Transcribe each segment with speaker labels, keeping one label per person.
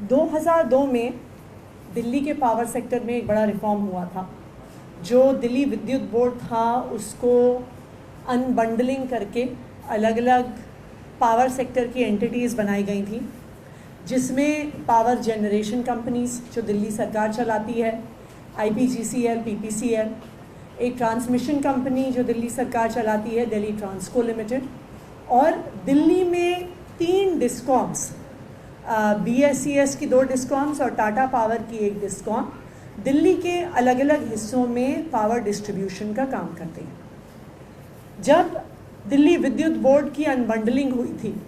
Speaker 1: 2002 में दिल्ली के power sector में एक बड़ा रिफॉर्म हुआ था। जो दिल्ली विद्युत बोर्ड था उसको अनबंडलिंग करके अलग अलग पावर सेक्टर की एंटिटीज़ बनाई गई थी, जिसमें पावर जनरेशन कंपनीज जो दिल्ली सरकार चलाती है, IPGCL, PPCL, एक ट्रांसमिशन कंपनी जो दिल्ली सरकार चलाती है, दिल्ली ट्रांसको लिमिटेड, और दिल्ली में 3 डिस्कॉम्स, BSES की 2 डिस्कॉम्स और टाटा पावर की 1 डिस्कॉम दिल्ली के अलग अलग हिस्सों में पावर डिस्ट्रीब्यूशन का काम करते हैं। जब दिल्ली विद्युत बोर्ड की अनबंडलिंग हुई थी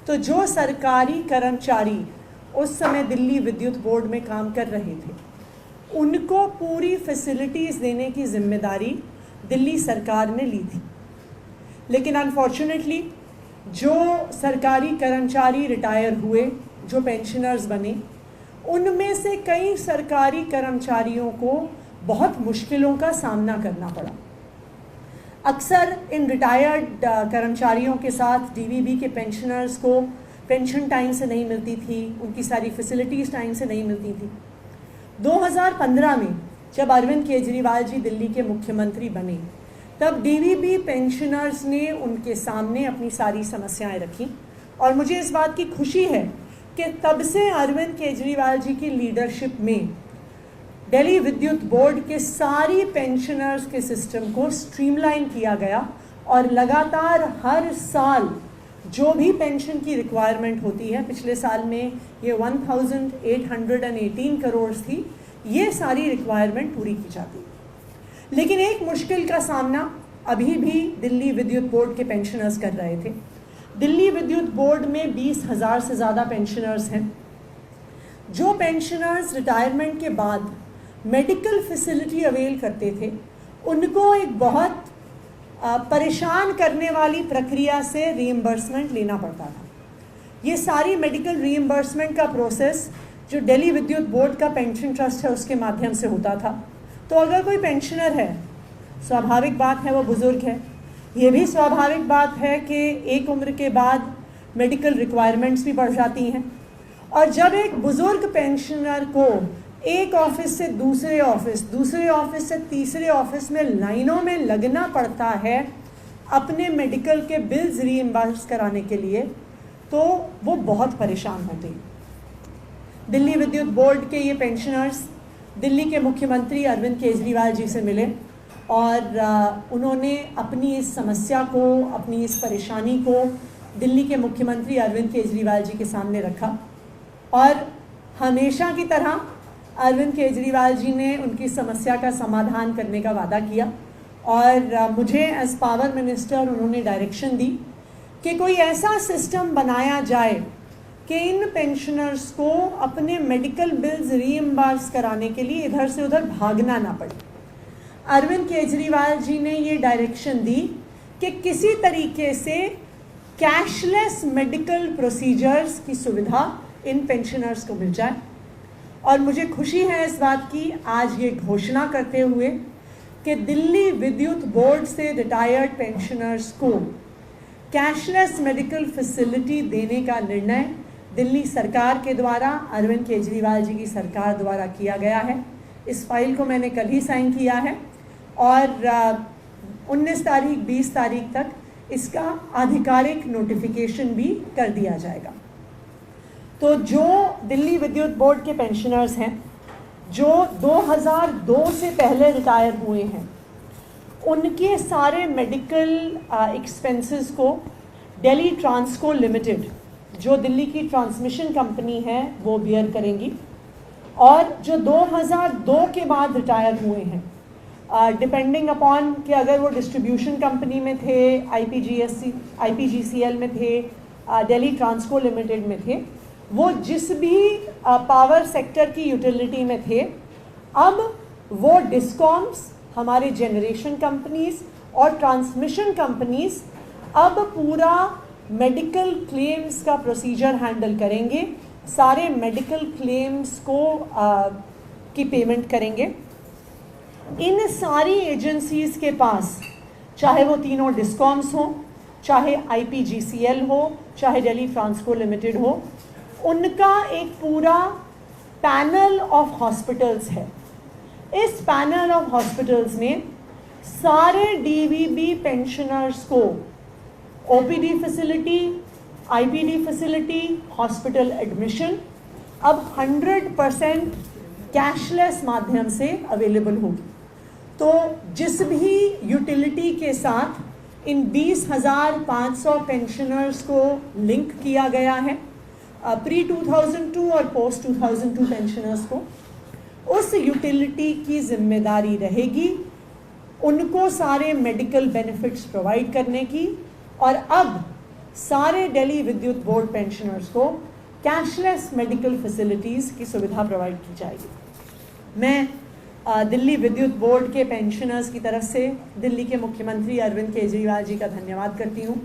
Speaker 1: तो जो सरकारी कर्मचारी उस समय दिल्ली विद्युत बोर्ड में काम कर रहे थे उनको पूरी फैसिलिटीज़ देने की जिम्मेदारी दिल्ली सरकार ने ली थी। लेकिन अनफॉर्चुनेटली जो सरकारी कर्मचारी रिटायर हुए, जो पेंशनर्स बने, उनमें से कई सरकारी कर्मचारियों को बहुत मुश्किलों का सामना करना पड़ा। अक्सर इन रिटायर्ड कर्मचारियों के साथ DVB के पेंशनर्स को पेंशन टाइम से नहीं मिलती थी, उनकी सारी फैसिलिटीज़ टाइम से नहीं मिलती थी। 2015 में जब अरविंद केजरीवाल जी दिल्ली के मुख्यमंत्री बने तब DVB पेंशनर्स ने उनके सामने अपनी सारी समस्याएं रखी, और मुझे इस बात की खुशी है कि तब से अरविंद केजरीवाल जी की लीडरशिप में दिल्ली विद्युत बोर्ड के सारी पेंशनर्स के सिस्टम को स्ट्रीमलाइन किया गया, और लगातार हर साल जो भी पेंशन की रिक्वायरमेंट होती है, पिछले साल में ये 1818 करोड़ थी, ये सारी रिक्वायरमेंट पूरी की जाती। लेकिन एक मुश्किल का सामना अभी भी दिल्ली विद्युत बोर्ड के पेंशनर्स कर रहे थे। दिल्ली विद्युत बोर्ड में 20,000 से ज़्यादा पेंशनर्स हैं। जो पेंशनर्स रिटायरमेंट के बाद मेडिकल फैसिलिटी अवेल करते थे उनको एक बहुत परेशान करने वाली प्रक्रिया से रीइंबर्समेंट लेना पड़ता था। ये सारी मेडिकल रीइंबर्समेंट का प्रोसेस जो दिल्ली विद्युत बोर्ड का पेंशन ट्रस्ट है उसके माध्यम से होता था। तो अगर कोई पेंशनर है, स्वाभाविक बात है वो बुज़ुर्ग है, ये भी स्वाभाविक बात है कि एक उम्र के बाद मेडिकल रिक्वायरमेंट्स भी बढ़ जाती हैं, और जब एक बुज़ुर्ग पेंशनर को एक ऑफिस से दूसरे ऑफिस से तीसरे ऑफिस में लाइनों में लगना पड़ता है अपने मेडिकल के बिल्स रीइंबर्स कराने के लिए, तो वो बहुत परेशान होते हैं। दिल्ली विद्युत बोर्ड के ये पेंशनर्स दिल्ली के मुख्यमंत्री अरविंद केजरीवाल जी से मिले, और उन्होंने अपनी इस समस्या को, अपनी इस परेशानी को दिल्ली के मुख्यमंत्री अरविंद केजरीवाल जी के सामने रखा, और हमेशा की तरह अरविंद केजरीवाल जी ने उनकी समस्या का समाधान करने का वादा किया, और मुझे एज पावर मिनिस्टर उन्होंने डायरेक्शन दी कि कोई ऐसा सिस्टम बनाया जाए कि इन पेंशनर्स को अपने मेडिकल बिल्स रीइंबर्स कराने के लिए इधर से उधर भागना ना पड़े। अरविंद केजरीवाल जी ने ये डायरेक्शन दी कि किसी तरीके से कैशलेस मेडिकल प्रोसीजर्स की सुविधा इन पेंशनर्स को मिल जाए, और मुझे खुशी है इस बात की आज ये घोषणा करते हुए कि दिल्ली विद्युत बोर्ड से रिटायर्ड पेंशनर्स को कैशलेस मेडिकल फैसिलिटी देने का निर्णय दिल्ली सरकार के द्वारा, अरविंद केजरीवाल जी की सरकार द्वारा किया गया है। इस फाइल को मैंने कल ही साइन किया है, और 19 तारीख 20 तारीख तक इसका आधिकारिक नोटिफिकेशन भी कर दिया जाएगा। तो जो दिल्ली विद्युत बोर्ड के पेंशनर्स हैं जो 2002 से पहले रिटायर हुए हैं, उनके सारे मेडिकल एक्सपेंसेस को दिल्ली ट्रांसको लिमिटेड, जो दिल्ली की ट्रांसमिशन कंपनी है, वो बियर करेंगी। और जो 2002 के बाद रिटायर हुए हैं, डिपेंडिंग अपॉन कि अगर वो डिस्ट्रीब्यूशन कंपनी में थे, IPGCL में थे, दिल्ली ट्रांसको लिमिटेड में थे, वो जिस भी पावर सेक्टर की यूटिलिटी में थे, अब वो डिस्कॉम्स, हमारे जनरेशन कंपनीज और ट्रांसमिशन कंपनीज अब पूरा मेडिकल क्लेम्स का प्रोसीजर हैंडल करेंगे, सारे मेडिकल क्लेम्स को की पेमेंट करेंगे। इन सारी एजेंसीज़ के पास, चाहे वो तीनों डिस्कॉम्स हों, चाहे IPGCL हो, चाहे दिल्ली ट्रांसको लिमिटेड हो, उनका एक पूरा पैनल ऑफ हॉस्पिटल्स है। इस पैनल ऑफ हॉस्पिटल्स ने सारे डीवीबी पेंशनर्स को OPD facility, IPD facility, hospital admission अब 100% कैशलेस माध्यम से अवेलेबल होगी। तो जिस भी यूटिलिटी के साथ इन 20,500 पेंशनर्स को लिंक किया गया है, प्री 2002 और पोस्ट 2002 पेंशनर्स को, उस यूटिलिटी की जिम्मेदारी रहेगी उनको सारे मेडिकल बेनिफिट्स प्रोवाइड करने की। और अब सारे दिल्ली विद्युत बोर्ड पेंशनर्स को कैशलेस मेडिकल फैसिलिटीज़ की सुविधा प्रोवाइड की जाएगी। मैं दिल्ली विद्युत बोर्ड के पेंशनर्स की तरफ से दिल्ली के मुख्यमंत्री अरविंद केजरीवाल जी का धन्यवाद करती हूँ,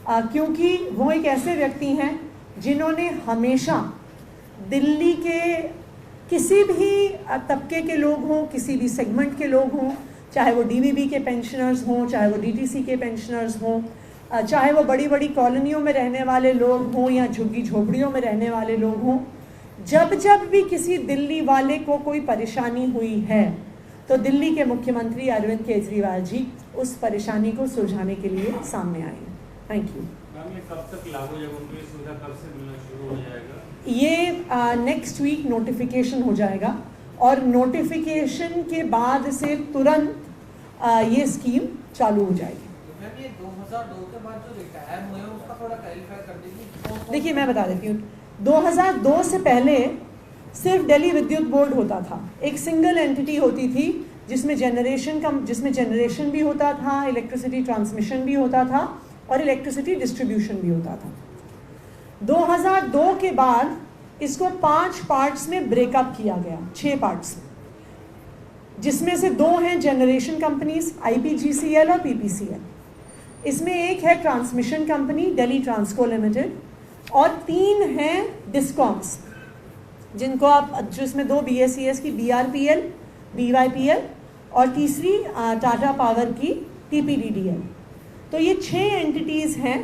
Speaker 1: क्योंकि वो एक ऐसे व्यक्ति हैं जिन्होंने हमेशा दिल्ली के किसी भी तबके के लोग हों, किसी भी सेगमेंट के लोग हों, चाहे वो डीवीबी के पेंशनर्स हों, चाहे वो डीटीसी के पेंशनर्स हों, चाहे वो बड़ी बड़ी कॉलोनियों में रहने वाले लोग हों या झुग्गी झोपड़ियों में रहने वाले लोग हों, जब जब भी किसी दिल्ली वाले को कोई परेशानी हुई है तो दिल्ली के मुख्यमंत्री अरविंद केजरीवाल जी उस परेशानी को सुलझाने के लिए सामने आए हैं। Thank you.
Speaker 2: मैम, ये कब तक लागू होगा? उनको ये सुविधा कब से मिलना शुरू हो जाएगा?
Speaker 1: ये नेक्स्ट वीक नोटिफिकेशन हो जाएगा और नोटिफिकेशन के बाद से तुरंत ये स्कीम चालू हो जाएगी।
Speaker 3: तो मैम, ये 2002 के बाद जो रिटायर हुए हैं उसका थोड़ा क्लैरिफाई कर दीजिए।
Speaker 1: देखिए, मैं बता देती हूँ, 2002 से पहले सिर्फ दिल्ली विद्युत बोर्ड होता था, एक सिंगल एंटिटी होती थी जिसमें जनरेशन भी होता था, इलेक्ट्रिसिटी ट्रांसमिशन भी होता था और इलेक्ट्रिसिटी डिस्ट्रीब्यूशन भी होता था। 2002 के बाद इसको 5 पार्ट्स में ब्रेकअप किया गया, 6 पार्ट्स, जिसमें से 2 हैं जनरेशन कंपनीज, आईपीजीसीएल और पीपीसीएल। इसमें एक है transmission company Delhi Transco limited और 3 हैं डिस्कॉम्स, जिनको आप, जिसमें 2 बीएसईएस की बीआरपीएल, बीवाईपीएल और तीसरी टाटा पावर की टीपीडीडीएल। तो ये 6 एंटिटीज़ हैं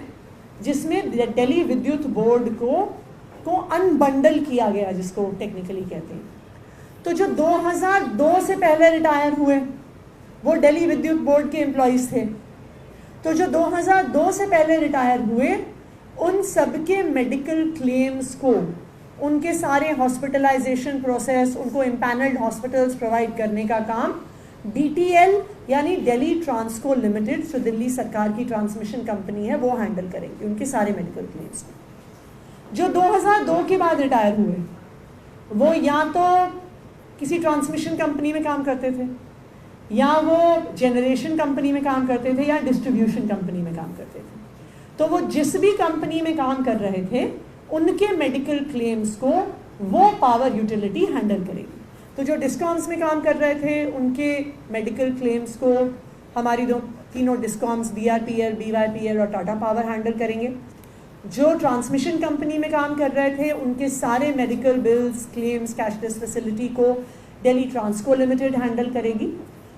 Speaker 1: जिसमें दिल्ली विद्युत बोर्ड को अनबंडल किया गया, जिसको टेक्निकली कहते हैं। तो जो 2002 से पहले रिटायर हुए वो दिल्ली विद्युत बोर्ड के एम्प्लॉइज थे। तो जो 2002 से पहले रिटायर हुए उन सबके मेडिकल क्लेम्स को, उनके सारे हॉस्पिटलाइजेशन प्रोसेस, उनको इम्पैनल्ड हॉस्पिटल्स प्रोवाइड करने का काम डीटीएल यानी दिल्ली ट्रांसको लिमिटेड, जो दिल्ली सरकार की ट्रांसमिशन कंपनी है, वो हैंडल करेंगे उनके सारे मेडिकल क्लेम्स को। जो 2002 के बाद रिटायर हुए वो या तो किसी ट्रांसमिशन कंपनी में काम करते थे, या वो जनरेशन कंपनी में काम करते थे, या डिस्ट्रीब्यूशन कंपनी में काम करते थे। तो वो जिस भी कंपनी में काम कर रहे थे उनके मेडिकल क्लेम्स को वो पावर यूटिलिटी हैंडल करेगी। तो जो डिस्कॉम्स में काम कर रहे थे उनके मेडिकल क्लेम्स को हमारी तीनों डिस्कॉम्स, बीआरपीएल, बीवाईपीएल और टाटा पावर हैंडल करेंगे। जो ट्रांसमिशन कंपनी में काम कर रहे थे उनके सारे medical bills, claims, cashless facility को दिल्ली ट्रांसको लिमिटेड हैंडल करेगी।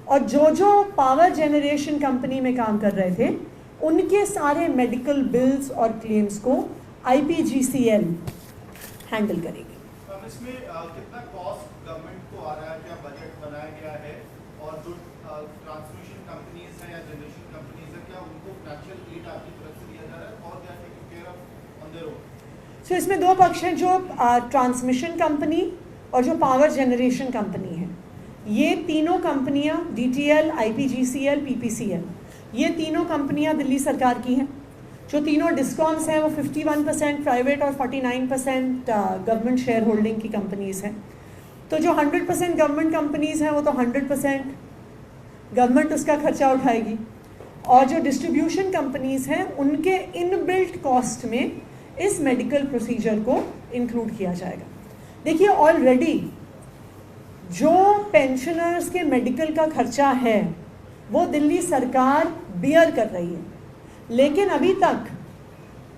Speaker 1: और जो पावर जनरेशन कंपनी में काम कर रहे थे उनके सारे मेडिकल बिल्स और क्लेम्स को आईपीजीसीएल हैंडल करेगी।
Speaker 4: अब इसमें कितना कॉस्ट गवर्नमेंट को आ रहा है, क्या बजट बनाया गया है, और जो ट्रांसमिशन कंपनीज हैं या जनरेशन कंपनीज हैं, क्या उनको फाइनेंशियल एड आपकी तरफ से दिया जा रहा है, और क्या taking care of on their own?
Speaker 1: So इसमें 2 पक्ष हैं, जो ट्रांसमिशन कंपनी और जो पावर जनरेशन कंपनी है। ये तीनों कंपनियां डीटीएल, आईपीजीसीएल, पीपीसीएल, ये तीनों कंपनियां दिल्ली सरकार की हैं। जो तीनों डिस्कॉम्स हैं वो 51% प्राइवेट और 49% गवर्नमेंट शेयर होल्डिंग की कंपनीज़ हैं। तो जो 100% गवर्नमेंट कंपनीज़ हैं वो तो 100% गवर्नमेंट उसका खर्चा उठाएगी, और जो डिस्ट्रीब्यूशन कंपनीज़ हैं उनके इनबिल्ट कॉस्ट में इस मेडिकल प्रोसीजर को इंक्लूड किया जाएगा। देखिए, ऑलरेडी जो पेंशनर्स के मेडिकल का खर्चा है वो दिल्ली सरकार बियर कर रही है, लेकिन अभी तक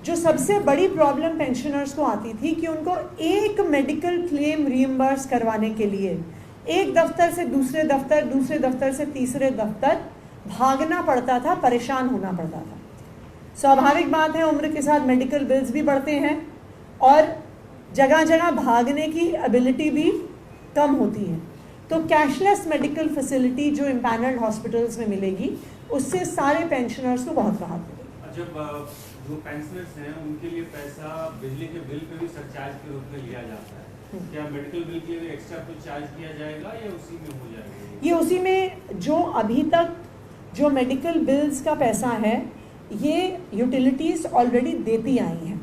Speaker 1: जो सबसे बड़ी प्रॉब्लम पेंशनर्स को आती थी कि उनको एक मेडिकल क्लेम रीइंबर्स करवाने के लिए एक दफ्तर से दूसरे दफ्तर, दूसरे दफ्तर से तीसरे दफ्तर भागना पड़ता था, परेशान होना पड़ता था। स्वाभाविक बात है, उम्र के साथ मेडिकल बिल्स भी बढ़ते हैं और जगह जगह भागने की एबिलिटी भी कम होती है। तो कैशलेस मेडिकल फैसिलिटी जो इम्पैनल्ड हॉस्पिटल्स में मिलेगी, उससे सारे पेंशनर्स को बहुत राहत मिलेगी।
Speaker 2: जब जो पेंशनर्स हैं उनके लिए पैसा बिजली के बिल पे भी सरचार्ज के रूप में लिया जाता है, क्या मेडिकल बिल के लिए एक्स्ट्रा कुछ चार्ज किया जाएगा या उसी में हो जाएगा?
Speaker 1: ये उसी में जो अभी तक जो मेडिकल बिल्स का पैसा है ये यूटिलिटीज़ ऑलरेडी देती आई हैं,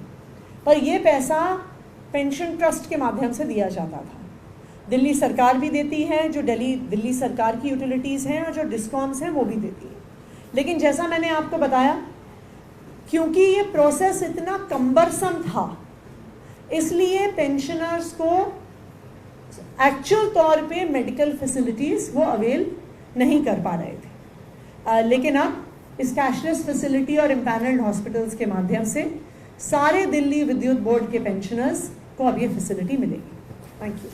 Speaker 1: पर ये पैसा पेंशन ट्रस्ट के माध्यम से दिया जाता था। दिल्ली सरकार भी देती है, जो दिल्ली सरकार की यूटिलिटीज़ हैं और जो डिस्कॉम्स हैं वो भी देती है। लेकिन जैसा मैंने आपको बताया, क्योंकि ये प्रोसेस इतना कम्बरसम था, इसलिए पेंशनर्स को एक्चुअल तौर पे मेडिकल फैसिलिटीज़ वो अवेल नहीं कर पा रहे थे। लेकिन अब इस कैशलेस फैसिलिटी और इम्पैनल्ड हॉस्पिटल्स के माध्यम से सारे दिल्ली विद्युत बोर्ड के पेंशनर्स को अब ये फैसिलिटी मिलेगी। Thank you.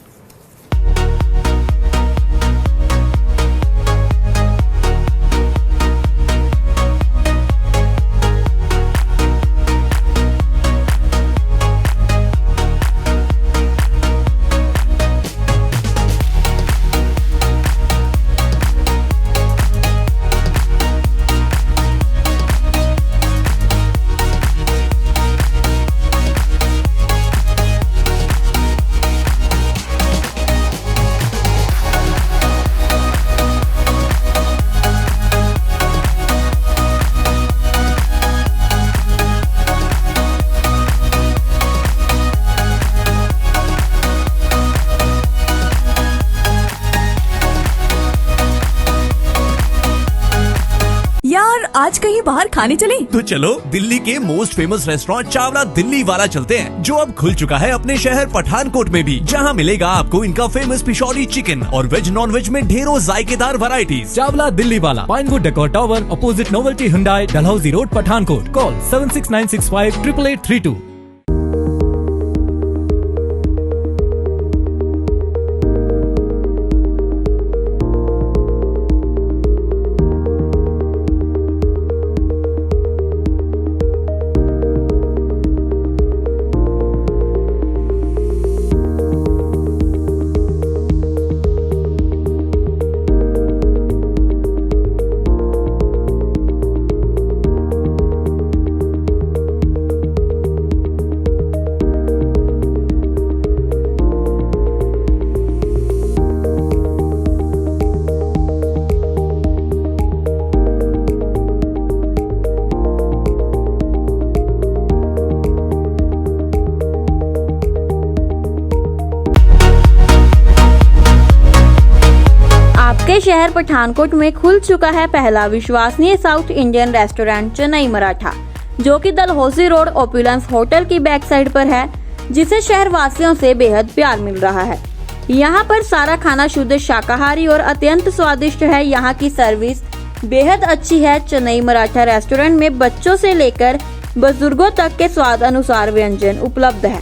Speaker 5: आज कहीं बाहर खाने चले?
Speaker 6: तो चलो दिल्ली के most famous restaurant Chawla Delhi वाला चलते हैं, जो अब खुल चुका है अपने शहर पठानकोट में भी, जहां मिलेगा आपको इनका फेमस पिशौरी चिकन और वेज नॉन वेज में ढेरों जायकेदार वैरायटीज।
Speaker 7: चावला दिल्ली वाला, Pinewood decor tower, opposite novelty Hyundai, Dalhousie road, Pathankot. Call 7696588832।
Speaker 8: आपके शहर पठानकोट में खुल चुका है पहला विश्वसनीय south Indian restaurant Chennai Maratha, जो कि डलहौजी रोड ओपुलेंस होटल की बैक साइड पर है, जिसे शहर वासियों से बेहद प्यार मिल रहा है। यहाँ पर सारा खाना शुद्ध शाकाहारी और अत्यंत स्वादिष्ट है। यहाँ की सर्विस बेहद अच्छी है। चेन्नई मराठा रेस्टोरेंट में बच्चों से लेकर बुजुर्गों तक के स्वाद अनुसार व्यंजन उपलब्ध है।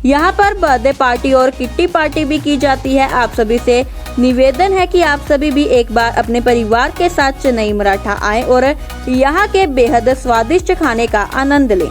Speaker 8: यहाँ पर बर्थडे पार्टी और किट्टी पार्टी भी की जाती है। आप सभी से निवेदन है कि आप सभी भी एक बार अपने परिवार के साथ चेन्नई मराठा आएं और यहाँ के बेहद स्वादिष्ट खाने का आनंद लें।